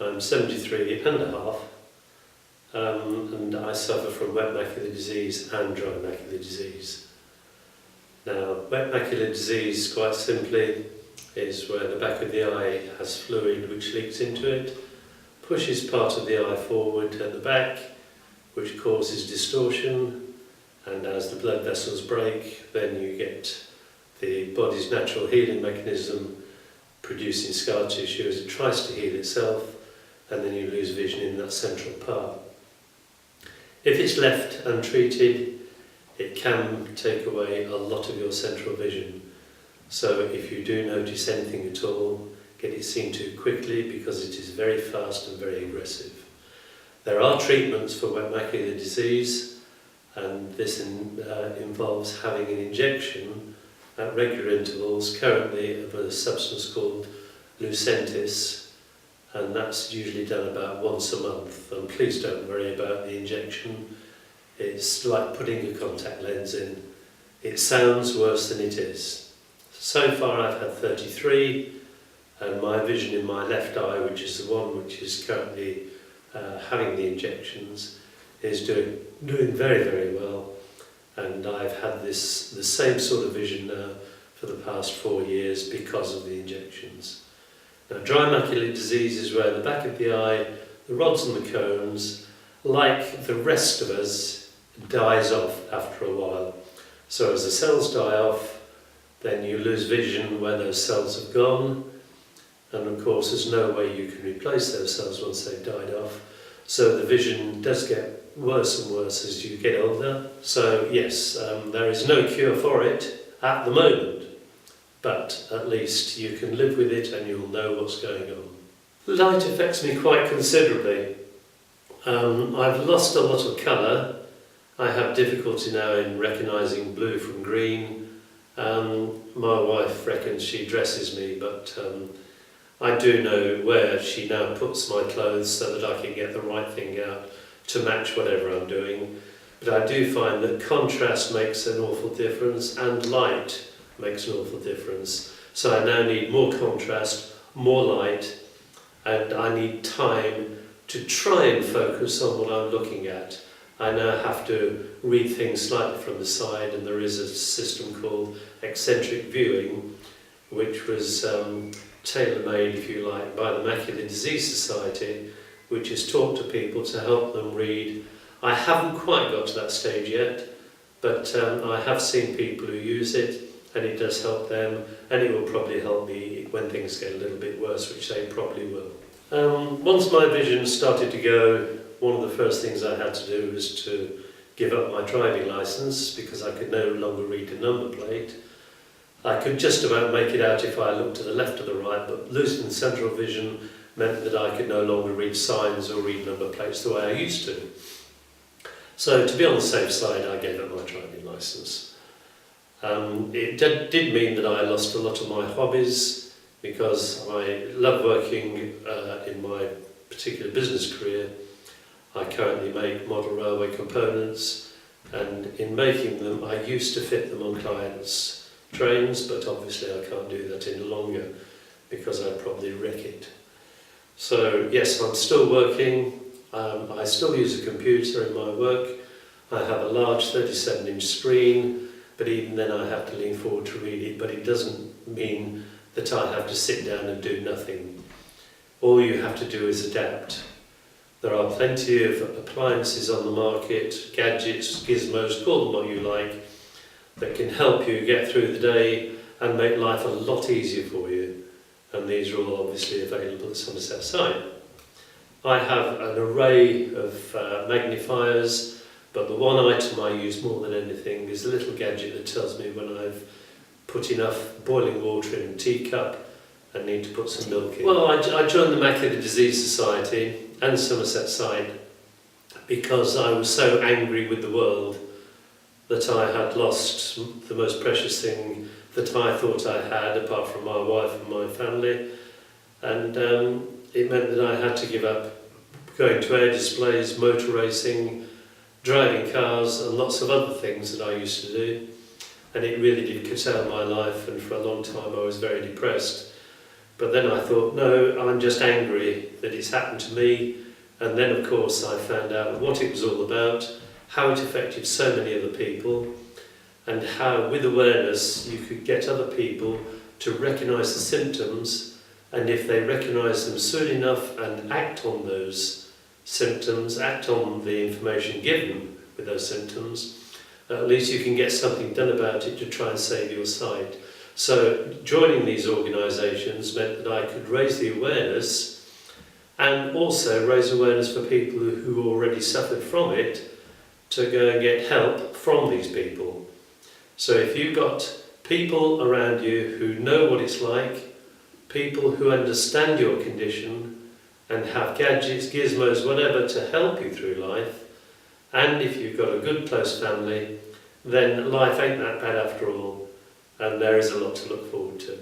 I'm 73 and a half, and I suffer from wet macular disease and dry macular disease. Now, wet macular disease, quite simply, is where the back of the eye has fluid which leaks into it, pushes part of the eye forward at the back, which causes distortion, and as the blood vessels break, then you get the body's natural healing mechanism producing scar tissue as it tries to heal itself, and then you lose vision in that central part. If it's left untreated, it can take away a lot of your central vision. So if you do notice anything at all, get it seen to quickly, because it is very fast and very aggressive. There are treatments for wet macular disease, and this involves having an injection at regular intervals, currently of a substance called Lucentis, and that's usually done about once a month. And please don't worry about the injection. It's like putting a contact lens in. It sounds worse than it is. So far I've had 33, and my vision in my left eye, which is the one which is currently having the injections, is doing very, very well. And I've had the same sort of vision now for the past 4 years because of the injections. Now, dry macular disease is where the back of the eye, the rods and the cones, like the rest of us, dies off after a while. So as the cells die off, then you lose vision where those cells have gone, and of course there's no way you can replace those cells once they've died off. So the vision does get worse and worse as you get older. So yes, there is no cure for it at the moment, but at least you can live with it and you'll know what's going on. Light affects me quite considerably. I've lost a lot of colour. I have difficulty now in recognising blue from green. My wife reckons she dresses me, but I do know where she now puts my clothes so that I can get the right thing out to match whatever I'm doing. But I do find that contrast makes an awful difference, and light makes an awful difference. So I now need more contrast, more light, and I need time to try and focus on what I'm looking at. I now have to read things slightly from the side, and there is a system called eccentric viewing, which was tailor-made, if you like, by the Macular Disease Society, which is taught to people to help them read. I haven't quite got to that stage yet, but I have seen people who use it, and it does help them, and it will probably help me when things get a little bit worse, which they probably will. Once my vision started to go, one of the first things I had to do was to give up my driving licence, because I could no longer read the number plate. I could just about make it out if I looked to the left or the right, but losing central vision meant that I could no longer read signs or read number plates the way I used to. So to be on the safe side, I gave up my driving licence. It did mean that I lost a lot of my hobbies, because I love working in my particular business career. I currently make model railway components, and in making them I used to fit them on clients' trains, but obviously I can't do that any longer because I'd probably wreck it. So yes, I'm still working. I still use a computer in my work. I have a large 37-inch screen, but even then I have to lean forward to read it, but it doesn't mean that I have to sit down and do nothing. All you have to do is adapt. There are plenty of appliances on the market, gadgets, gizmos, call them what you like, that can help you get through the day and make life a lot easier for you. And these are all obviously available at Somerset site. I have an array of magnifiers, but the one item I use more than anything is a little gadget that tells me when I've put enough boiling water in a teacup and need to put some milk in. Well, I joined the Macular Disease Society and Somerset site because I was so angry with the world that I had lost the most precious thing that I thought I had, apart from my wife and my family, and it meant that I had to give up going to air displays, motor racing, driving cars and lots of other things that I used to do, and it really did curtail my life, and for a long time I was very depressed. But then I thought, no, I'm just angry that it's happened to me. And then, of course, I found out what it was all about, how it affected so many other people, and how, with awareness, you could get other people to recognise the symptoms, and if they recognise them soon enough and act on those symptoms, act on the information given with those symptoms, at least you can get something done about it to try and save your sight. So joining these organisations meant that I could raise the awareness and also raise awareness for people who already suffered from it to go and get help from these people. So if you've got people around you who know what it's like, people who understand your condition and have gadgets, gizmos, whatever to help you through life, and if you've got a good close family, then life ain't that bad after all, and there is a lot to look forward to.